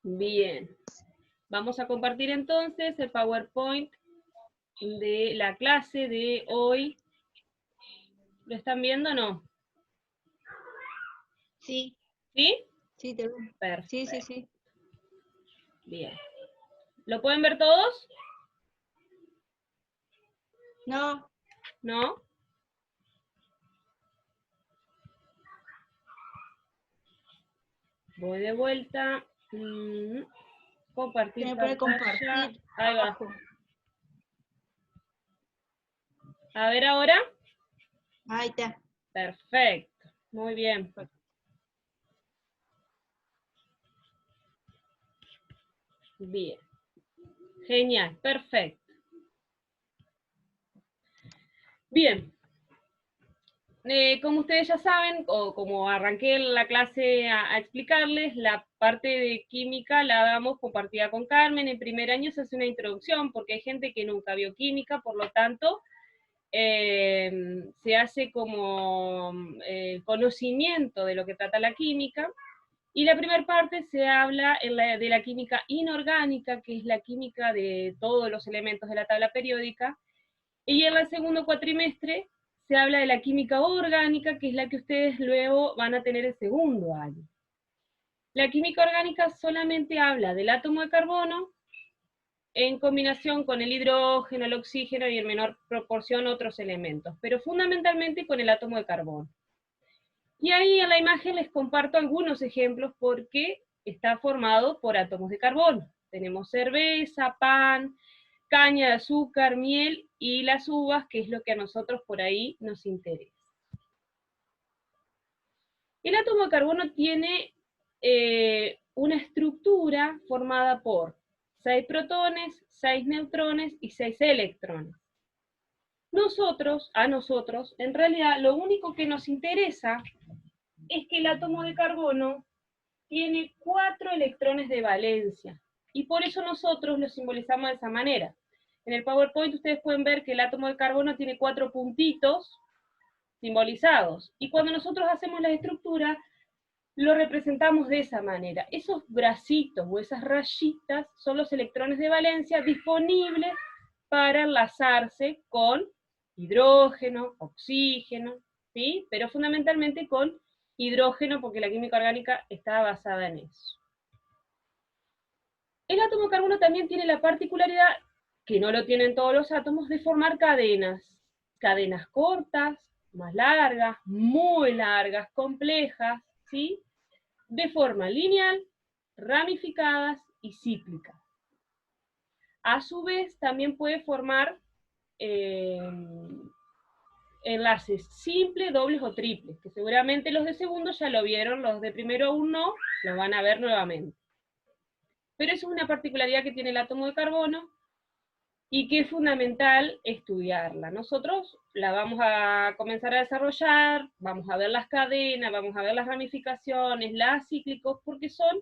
Bien. Vamos a compartir entonces el PowerPoint de la clase de hoy. ¿Lo están viendo o no? Sí. ¿Sí? Sí, te veo. Perfecto. Sí. Bien. ¿Lo pueden ver todos? No. ¿No? Voy de vuelta. Compartir Tiene que poner pantalla. compartir Ahí va. abajo. A ver ahora. Ahí está. Perfecto. Muy bien. Bien. Genial. Perfecto. Bien. Como ustedes ya saben, o como arranqué la clase a explicarles, la parte de química la damos compartida con Carmen. En primer año se hace una introducción, porque hay gente que nunca vio química, por lo tanto, se hace como conocimiento de lo que trata la química. Y la primera parte se habla de la química inorgánica, que es la química de todos los elementos de la tabla periódica, y en el segundo cuatrimestre se habla de la química orgánica, que es la que ustedes luego van a tener el segundo año. La química orgánica solamente habla del átomo de carbono en combinación con el hidrógeno, el oxígeno y en menor proporción otros elementos, pero fundamentalmente con el átomo de carbono. Y ahí en la imagen les comparto algunos ejemplos porque está formado por átomos de carbono. Tenemos cerveza, pan, caña de azúcar, miel y las uvas, que es lo que a nosotros por ahí nos interesa. El átomo de carbono tiene una estructura formada por 6 protones, 6 neutrones y 6 electrones. A nosotros, en realidad, lo único que nos interesa es que el átomo de carbono tiene 4 electrones de valencia, y por eso nosotros lo simbolizamos de esa manera. En el PowerPoint ustedes pueden ver que el átomo de carbono tiene 4 puntitos simbolizados, y cuando nosotros hacemos la estructura, lo representamos de esa manera. Esos bracitos o esas rayitas son los electrones de valencia disponibles para enlazarse con hidrógeno, oxígeno, ¿sí? Pero fundamentalmente con hidrógeno, porque la química orgánica está basada en eso. El átomo de carbono también tiene la particularidad, que no lo tienen todos los átomos, de formar cadenas. Cadenas cortas, más largas, muy largas, complejas, ¿sí? De forma lineal, ramificadas y cíclicas. A su vez, también puede formar enlaces simples, dobles o triples, que seguramente los de segundo ya lo vieron, los de primero aún no, los van a ver nuevamente. Pero eso es una particularidad que tiene el átomo de carbono y que es fundamental estudiarla. Nosotros la vamos a comenzar a desarrollar, vamos a ver las cadenas, vamos a ver las ramificaciones, las cíclicos, porque son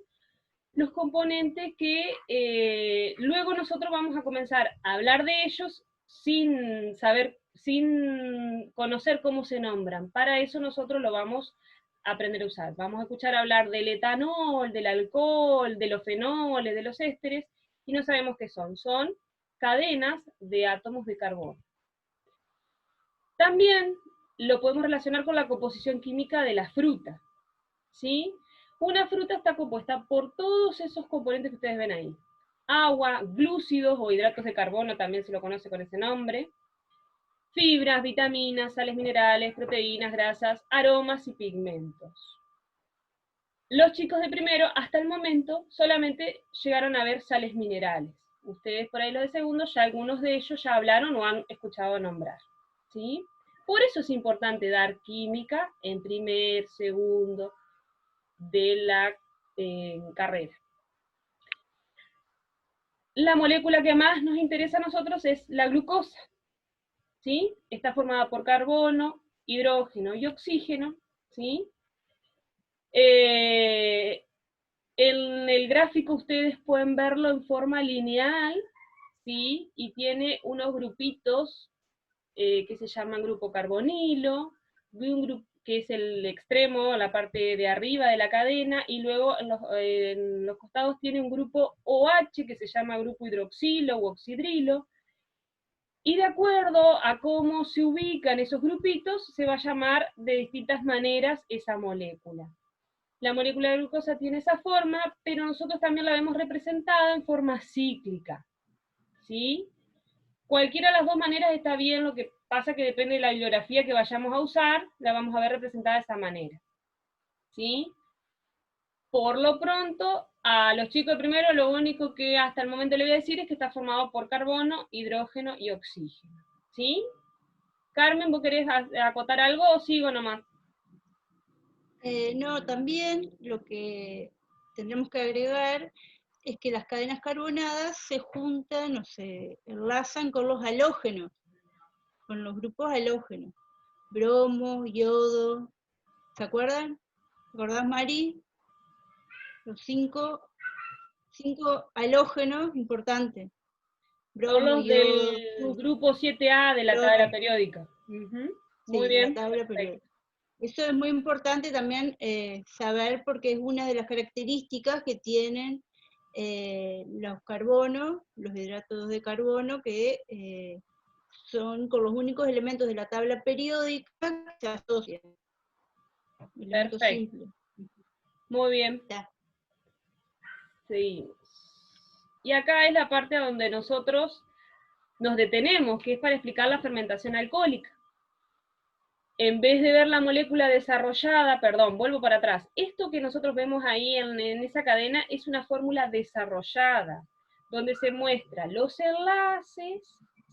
los componentes que luego nosotros vamos a comenzar a hablar de ellos sin saber, sin conocer cómo se nombran. Para eso nosotros lo vamos a aprender a usar. Vamos a escuchar hablar del etanol, del alcohol, de los fenoles, de los ésteres, y no sabemos qué son. Son cadenas de átomos de carbono. También lo podemos relacionar con la composición química de las frutas, ¿sí? Una fruta está compuesta por todos esos componentes que ustedes ven ahí. Agua, glúcidos o hidratos de carbono, también se lo conoce con ese nombre. Fibras, vitaminas, sales minerales, proteínas, grasas, aromas y pigmentos. Los chicos de primero, hasta el momento, solamente llegaron a ver sales minerales. Ustedes por ahí los de segundo, ya algunos de ellos ya hablaron o han escuchado nombrar, ¿sí? Por eso es importante dar química en primer, segundo de la carrera. La molécula que más nos interesa a nosotros es la glucosa, ¿sí? Está formada por carbono, hidrógeno y oxígeno, ¿sí? En el gráfico ustedes pueden verlo en forma lineal, ¿sí? Y tiene unos grupitos que se llaman grupo carbonilo, que es el extremo, la parte de arriba de la cadena, y luego en los costados tiene un grupo OH que se llama grupo hidroxilo u oxidrilo, y de acuerdo a cómo se ubican esos grupitos, se va a llamar de distintas maneras esa molécula. La molécula de glucosa tiene esa forma, pero nosotros también la vemos representada en forma cíclica, ¿sí? Cualquiera de las dos maneras está bien, lo que pasa que depende de la bibliografía que vayamos a usar, la vamos a ver representada de esa manera, ¿sí? Por lo pronto, a los chicos de primero, lo único que hasta el momento le voy a decir es que está formado por carbono, hidrógeno y oxígeno, ¿sí? Carmen, ¿vos querés acotar algo o sigo nomás? No, también lo que tendremos que agregar es que las cadenas carbonadas se juntan o se enlazan con los halógenos, con los grupos halógenos, bromo, yodo, ¿se acuerdan? ¿Te acordás, Mari? Los cinco halógenos importantes, Son bromo, los yodo, del grupo 7A de la tabla bromo, periódica. Muy sí, de la bien, tabla perfecto. periódica. Eso es muy importante también saber porque es una de las características que tienen los carbonos, los hidratos de carbono, que son con los únicos elementos de la tabla periódica que se asocian. Elementos Perfecto. simples. Muy bien. Ya. Seguimos. Y acá es la parte donde nosotros nos detenemos, que es para explicar la fermentación alcohólica. En vez de ver la molécula desarrollada, perdón, vuelvo para atrás, esto que nosotros vemos ahí en esa cadena es una fórmula desarrollada, donde se muestra los enlaces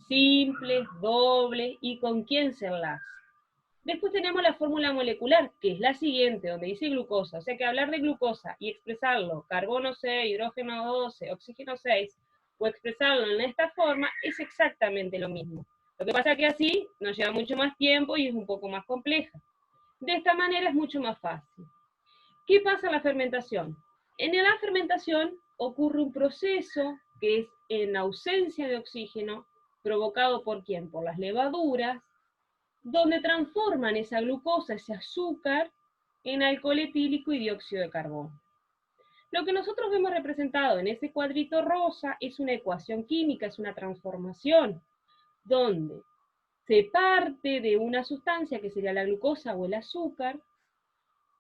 simples, dobles y con quién se enlaza. Después tenemos la fórmula molecular, que es la siguiente, donde dice glucosa. O sea que hablar de glucosa y expresarlo, carbono 6, hidrógeno 12, oxígeno 6, o expresarlo en esta forma, es exactamente lo mismo. Lo que pasa es que así nos lleva mucho más tiempo y es un poco más compleja. De esta manera es mucho más fácil. ¿Qué pasa en la fermentación? En la fermentación ocurre un proceso que es en ausencia de oxígeno, provocado por ¿quién? Por las levaduras, donde transforman esa glucosa, ese azúcar, en alcohol etílico y dióxido de carbono. Lo que nosotros vemos representado en ese cuadrito rosa es una ecuación química, es una transformación, donde se parte de una sustancia que sería la glucosa o el azúcar,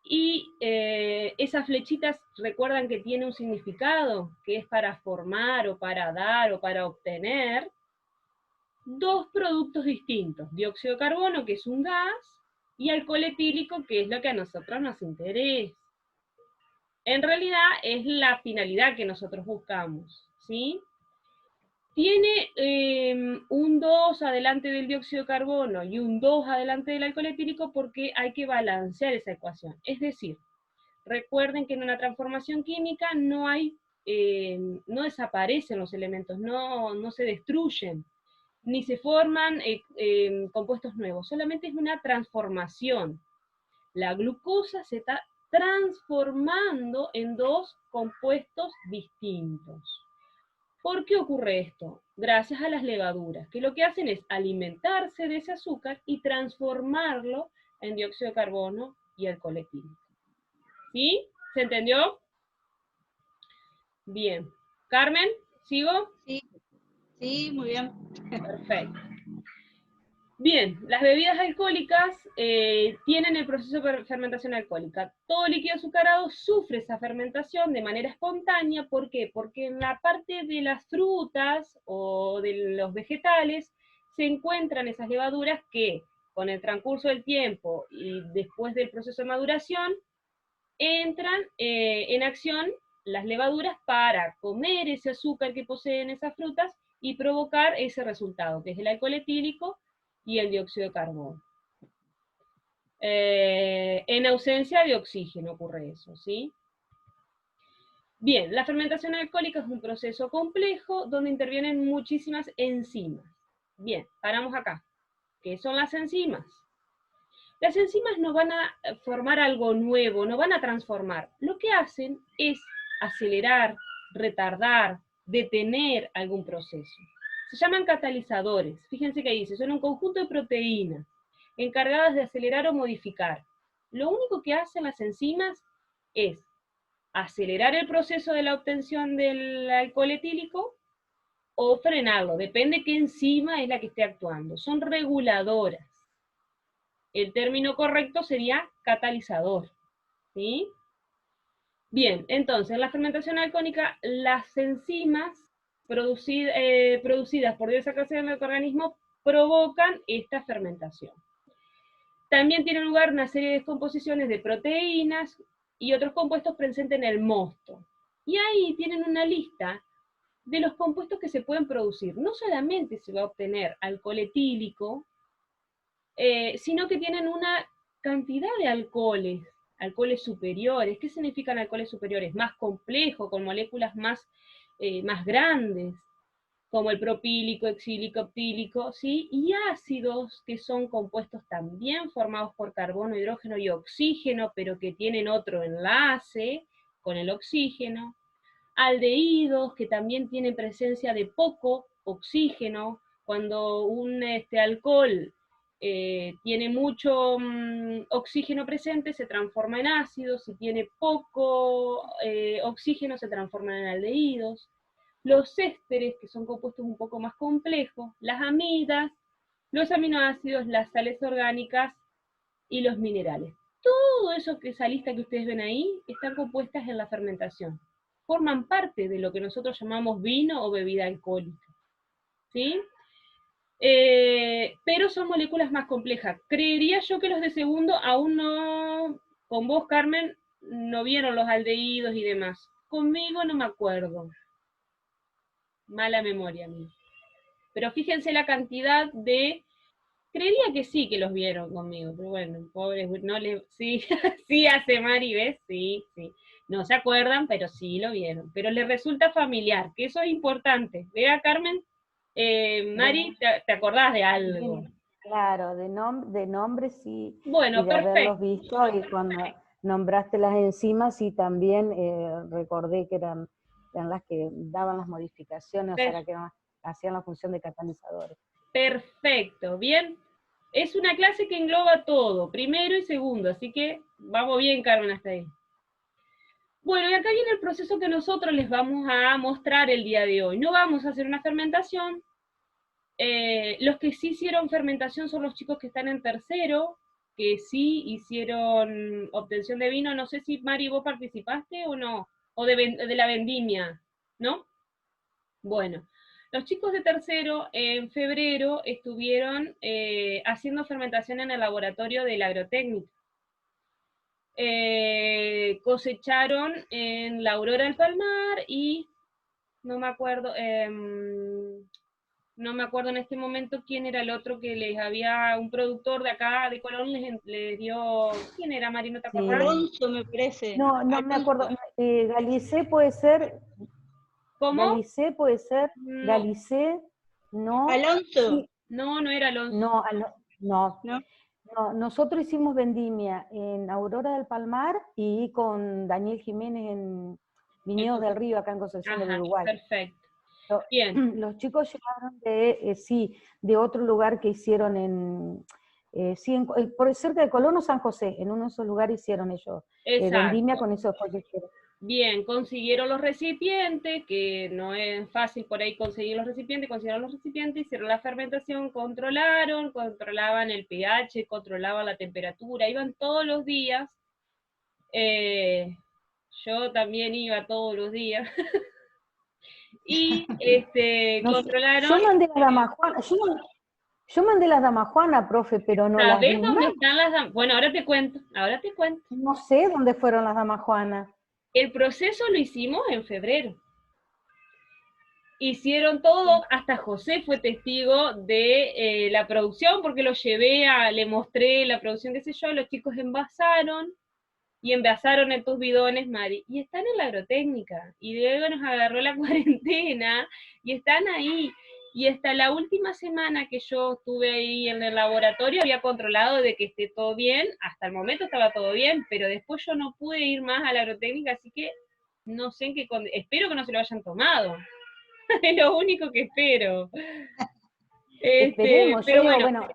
y esas flechitas recuerdan que tiene un significado, que es para formar o para dar o para obtener dos productos distintos, dióxido de carbono, que es un gas, y alcohol etílico, que es lo que a nosotros nos interesa. En realidad es la finalidad que nosotros buscamos, ¿sí? Tiene un 2 adelante del dióxido de carbono y un 2 adelante del alcohol etílico porque hay que balancear esa ecuación. Es decir, recuerden que en una transformación química no desaparecen los elementos, no se destruyen, ni se forman compuestos nuevos, solamente es una transformación. La glucosa se está transformando en dos compuestos distintos. ¿Por qué ocurre esto? Gracias a las levaduras, que lo que hacen es alimentarse de ese azúcar y transformarlo en dióxido de carbono y alcohol etílico. ¿Sí? ¿Se entendió? Bien. Carmen, ¿sigo? Sí, sí, muy bien. Perfecto. Bien, las bebidas alcohólicas tienen el proceso de fermentación alcohólica. Todo líquido azucarado sufre esa fermentación de manera espontánea. ¿Por qué? Porque en la parte de las frutas o de los vegetales se encuentran esas levaduras que con el transcurso del tiempo y después del proceso de maduración entran en acción las levaduras para comer ese azúcar que poseen esas frutas y provocar ese resultado, que es el alcohol etílico y el dióxido de carbono. En ausencia de oxígeno ocurre eso, ¿sí? Bien, la fermentación alcohólica es un proceso complejo donde intervienen muchísimas enzimas. Bien, paramos acá. ¿Qué son las enzimas? Las enzimas no van a formar algo nuevo, no van a transformar. Lo que hacen es acelerar, retardar, detener algún proceso. Se llaman catalizadores. Fíjense que dice, son un conjunto de proteínas encargadas de acelerar o modificar. Lo único que hacen las enzimas es acelerar el proceso de la obtención del alcohol etílico o frenarlo, depende qué enzima es la que esté actuando. Son reguladoras. El término correcto sería catalizador, ¿sí? Bien, entonces, en la fermentación alcohólica, las enzimas producidas por diversas clases de microorganismos provocan esta fermentación. También tiene lugar una serie de descomposiciones de proteínas y otros compuestos presentes en el mosto. Y ahí tienen una lista de los compuestos que se pueden producir. No solamente se va a obtener alcohol etílico, sino que tienen una cantidad de alcoholes superiores. ¿Qué significan alcoholes superiores? Más complejos, con moléculas más grandes, como el propílico, exílico, optílico, ¿sí? Y ácidos, que son compuestos también formados por carbono, hidrógeno y oxígeno, pero que tienen otro enlace con el oxígeno. Aldehídos, que también tienen presencia de poco oxígeno. Cuando un alcohol tiene mucho oxígeno presente, se transforma en ácido. Si tiene poco oxígeno, se transforman en aldehídos. Los ésteres, que son compuestos un poco más complejos, las amidas, los aminoácidos, las sales orgánicas y los minerales. Todo eso, que esa lista que ustedes ven ahí, están compuestas en la fermentación. Forman parte de lo que nosotros llamamos vino o bebida alcohólica, ¿sí? Pero son moléculas más complejas. Creería yo que los de segundo aún no, con vos, Carmen, no vieron los aldehídos y demás. Conmigo no me acuerdo. Mala memoria mía. Pero fíjense la cantidad de... Creería que sí que los vieron conmigo, pero bueno, pobres, no le... Sí, sí hace Mari, ¿ves? Sí, sí. No se acuerdan, pero sí lo vieron. Pero les resulta familiar, que eso es importante. Vea, Carmen, Mari, ¿te acordás de algo? Claro, de nombre sí, Bueno, y de haberlos perfecto. visto, y cuando nombraste las enzimas, y también recordé que eran las que daban las modificaciones, o sea, que hacían la función de catalizadores. Perfecto, bien. Es una clase que engloba todo, primero y segundo, así que vamos bien, Carmen, hasta ahí. Bueno, y acá viene el proceso que nosotros les vamos a mostrar el día de hoy. No vamos a hacer una fermentación. Los que sí hicieron fermentación son los chicos que están en tercero, que sí hicieron obtención de vino. No sé si, Mari, vos participaste o no, o de la vendimia, ¿no? Bueno, los chicos de tercero en febrero estuvieron haciendo fermentación en el laboratorio de la agrotécnica. Cosecharon en la Aurora del Palmar y no me acuerdo en este momento quién era el otro que les había, un productor de acá de Colón les dio, ¿quién era, Mari? ¿No te acordás? Alonso, me parece. No me acuerdo. Galicé puede ser. ¿Cómo? Galicé puede ser. No. Galicé, no. Alonso. Sí. No era Alonso. No. Nosotros hicimos vendimia en Aurora del Palmar y con Daniel Jiménez en Viñedos del Río, acá en Concepción del Uruguay. Perfecto. Bien. Los chicos llegaron de otro lugar que hicieron por cerca de Colón o San José, en uno de esos lugares hicieron ellos vendimia con esos pollejeros. Bien, consiguieron los recipientes, que no es fácil por ahí conseguir los recipientes, consiguieron los recipientes, hicieron la fermentación, controlaban el pH, controlaban la temperatura, iban todos los días. Yo también iba todos los días. Y controlaron... Yo mandé las damajuanas, yo mandé las damajuanas, profe, pero no las vi. ¿Sabés dónde están las damajuanas? Bueno, ahora te cuento. No sé dónde fueron las damajuanas. El proceso lo hicimos en febrero. Hicieron todo, hasta José fue testigo de la producción, porque lo llevé le mostré la producción, qué sé yo, los chicos envasaron estos bidones, Mari, y están en la agrotécnica, y luego nos agarró la cuarentena, y están ahí, y hasta la última semana que yo estuve ahí en el laboratorio había controlado de que esté todo bien, hasta el momento estaba todo bien, pero después yo no pude ir más a la agrotécnica, así que no sé en qué, espero que no se lo hayan tomado. Es lo único que espero. Esperemos, pero bueno,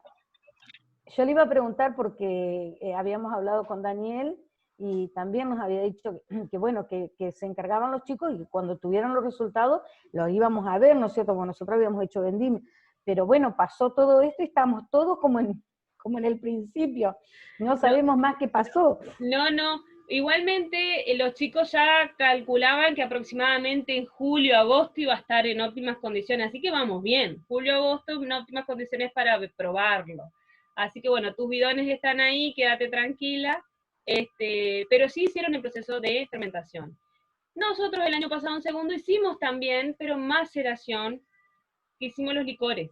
Yo le iba a preguntar porque habíamos hablado con Daniel y también nos había dicho que bueno, que se encargaban los chicos y que cuando tuvieran los resultados los íbamos a ver, ¿no es cierto? Como nosotros habíamos hecho vendimia. Pero bueno, pasó todo esto y estamos todos como en el principio. No sabemos más qué pasó. No. Igualmente, los chicos ya calculaban que aproximadamente en julio, agosto iba a estar en óptimas condiciones, así que vamos bien. Julio, agosto en óptimas condiciones para probarlo. Así que bueno, tus bidones están ahí, quédate tranquila. Pero sí hicieron el proceso de fermentación. Nosotros el año pasado en segundo hicimos también, pero maceración, que hicimos los licores.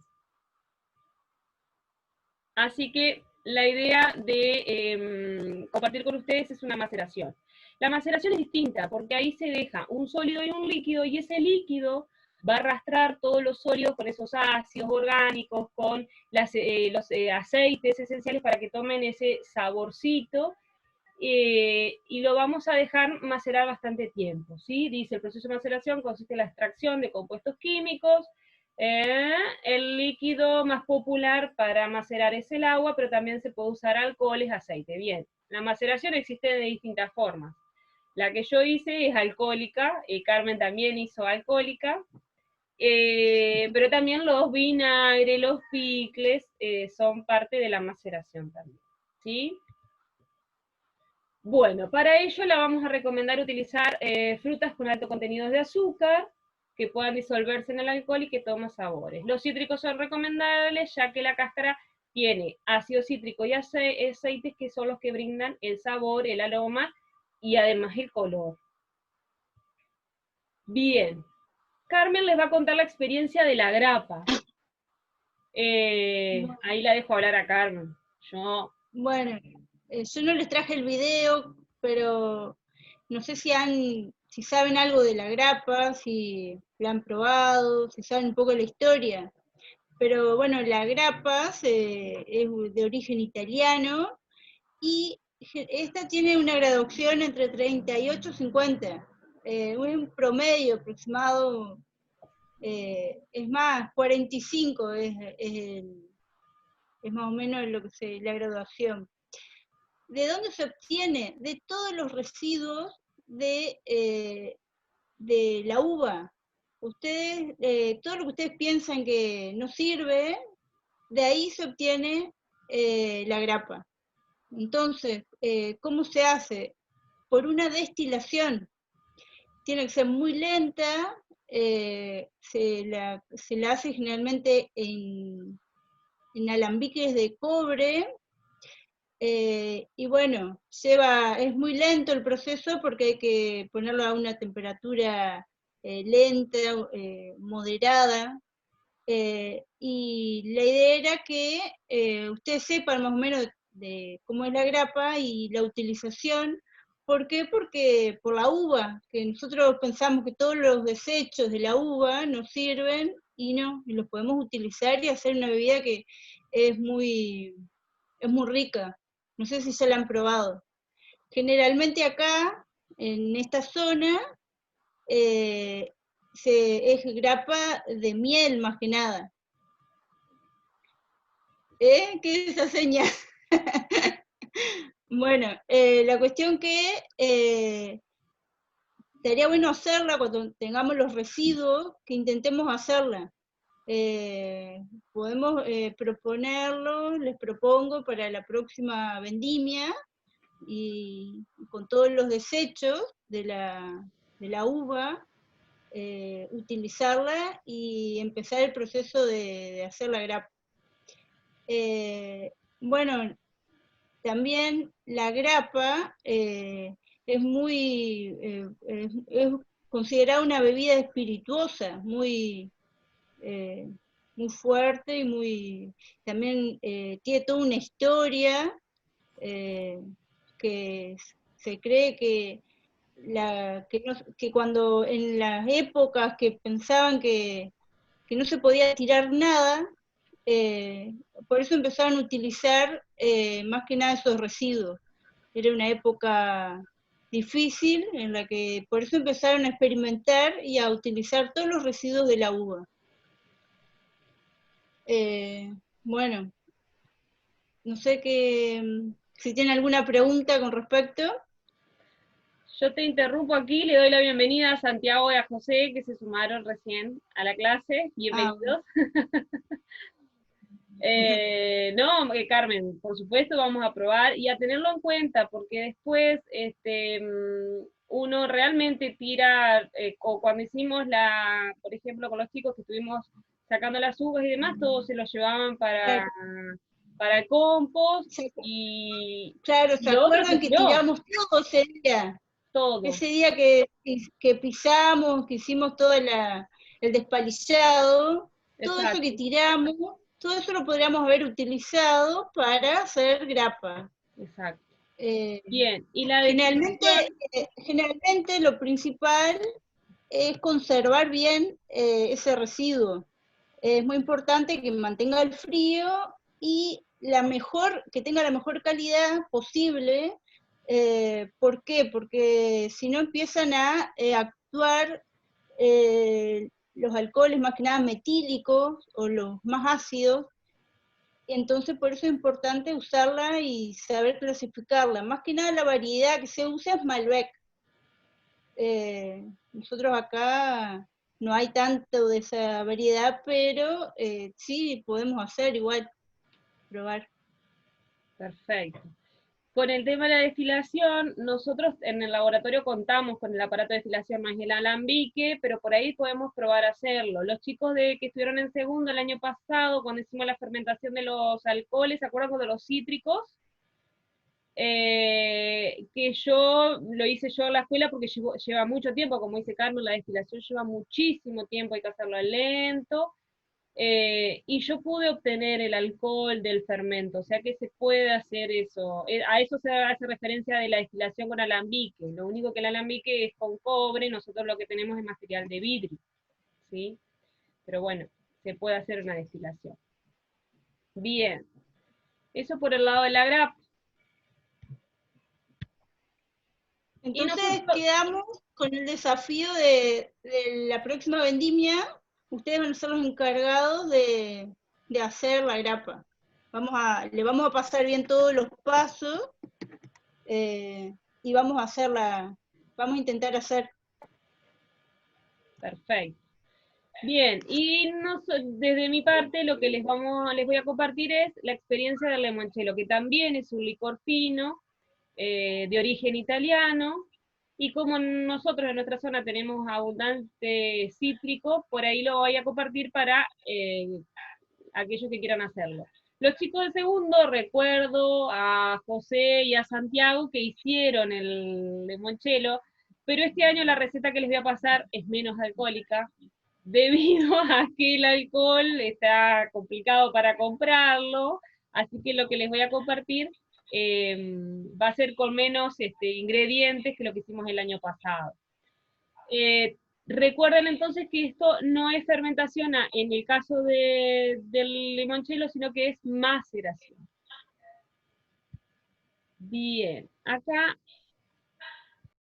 Así que la idea de compartir con ustedes es una maceración. La maceración es distinta porque ahí se deja un sólido y un líquido y ese líquido va a arrastrar todos los sólidos con esos ácidos orgánicos, con los aceites esenciales para que tomen ese saborcito y lo vamos a dejar macerar bastante tiempo, ¿sí? Dice, el proceso de maceración consiste en la extracción de compuestos químicos. El líquido más popular para macerar es el agua, pero también se puede usar alcoholes, aceite. Bien, la maceración existe de distintas formas. La que yo hice es alcohólica, Carmen también hizo alcohólica, pero también los vinagres, los picles son parte de la maceración también, ¿sí? Bueno, para ello la vamos a recomendar utilizar frutas con alto contenido de azúcar, que puedan disolverse en el alcohol y que tomen sabores. Los cítricos son recomendables ya que la cáscara tiene ácido cítrico y aceites que son los que brindan el sabor, el aroma y además el color. Bien, Carmen les va a contar la experiencia de la grapa. Ahí la dejo hablar a Carmen. Bueno, yo no les traje el video, pero no sé si saben algo de la grapa, si la han probado, si saben un poco la historia. Pero bueno, la grapa es de origen italiano y esta tiene una graduación entre 38 y 50. Un promedio aproximado, es más, 45 es más o menos la graduación. ¿De dónde se obtiene? De todos los residuos de la uva. Ustedes, todo lo que ustedes piensan que no sirve, de ahí se obtiene la grapa. Entonces, ¿cómo se hace? Por una destilación. Tiene que ser muy lenta, se la hace generalmente en alambiques de cobre, y bueno, es muy lento el proceso porque hay que ponerlo a una temperatura lenta, moderada, y la idea era que ustedes sepan más o menos de cómo es la grapa y la utilización. ¿Por qué? Porque por la uva, que nosotros pensamos que todos los desechos de la uva nos sirven y no, y los podemos utilizar y hacer una bebida que es muy rica. No sé si ya la han probado. Generalmente acá, en esta zona, es grapa de miel más que nada. ¿Qué es esa señal? Bueno, la cuestión que estaría bueno hacerla cuando tengamos los residuos, que intentemos hacerla. Podemos proponerlo, les propongo para la próxima vendimia, y con todos los desechos de la uva, utilizarla y empezar el proceso de hacer la grapa. Bueno, también la grapa es considerada una bebida espirituosa, muy fuerte y también tiene toda una historia, que se cree que cuando en las épocas que pensaban que no se podía tirar nada, por eso empezaron a utilizar más que nada esos residuos. Era una época difícil en la que por eso empezaron a experimentar y a utilizar todos los residuos de la uva. Bueno, No sé si tienen alguna pregunta con respecto. Yo te interrumpo aquí, le doy la bienvenida a Santiago y a José, que se sumaron recién a la clase. Bienvenidos. No, Carmen, por supuesto vamos a probar y a tenerlo en cuenta, porque después uno realmente tira, o cuando hicimos por ejemplo, con los chicos que estuvimos sacando las uvas y demás, todos se los llevaban para el compost, y Claro, ¿se lo otro se acuerdan que tiró, tiramos todo ese día? todo. Ese día que pisamos, que hicimos todo el despalillado, todo eso que Exacto, tiramos, todo eso lo podríamos haber utilizado para hacer grapa. exacto. Eh, Bien, y la generalmente, destilación, generalmente lo principal es conservar bien ese residuo. Es muy importante que mantenga el frío y que tenga la mejor calidad posible. ¿Por qué? Porque si no empiezan a actuar los alcoholes más que nada metílicos o los más ácidos, entonces por eso es importante usarla y saber clasificarla. Más que nada la variedad que se usa es Malbec. Nosotros acá no hay tanto de esa variedad, pero sí podemos hacer igual, probar. perfecto. Con el tema de la destilación, nosotros en el laboratorio contamos con el aparato de destilación más el alambique, pero por ahí podemos probar a hacerlo. Los chicos que estuvieron en segundo el año pasado, cuando hicimos la fermentación de los alcoholes, ¿se acuerdan de los cítricos? Que yo lo hice yo en la escuela porque lleva mucho tiempo, como dice Carmen, la destilación lleva muchísimo tiempo, hay que hacerlo lento. Y yo pude obtener el alcohol del fermento, o sea que se puede hacer eso. A eso se hace referencia de la destilación con alambique. Lo único que el alambique es con cobre, nosotros lo que tenemos es material de vidrio, ¿sí? Pero bueno, se puede hacer una destilación. Bien, eso por el lado de la grapa. Y Entonces nosotros, quedamos con el desafío de la próxima vendimia. Ustedes van a ser los encargados de hacer la grapa. Le vamos a pasar bien todos los pasos y vamos a intentar hacer. perfecto. Bien, y desde mi parte lo que les voy a compartir es la experiencia del limoncello, que también es un licor fino, de origen italiano, y como nosotros en nuestra zona tenemos abundante cítrico, por ahí lo voy a compartir para aquellos que quieran hacerlo. Los chicos de segundo, recuerdo a José y a Santiago que hicieron el limoncello, pero este año la receta que les voy a pasar es menos alcohólica, debido a que el alcohol está complicado para comprarlo, así que lo que les voy a compartir va a ser con menos ingredientes que lo que hicimos el año pasado. Recuerden entonces que esto no es fermentación en el caso del limoncello, sino que es maceración. Bien, acá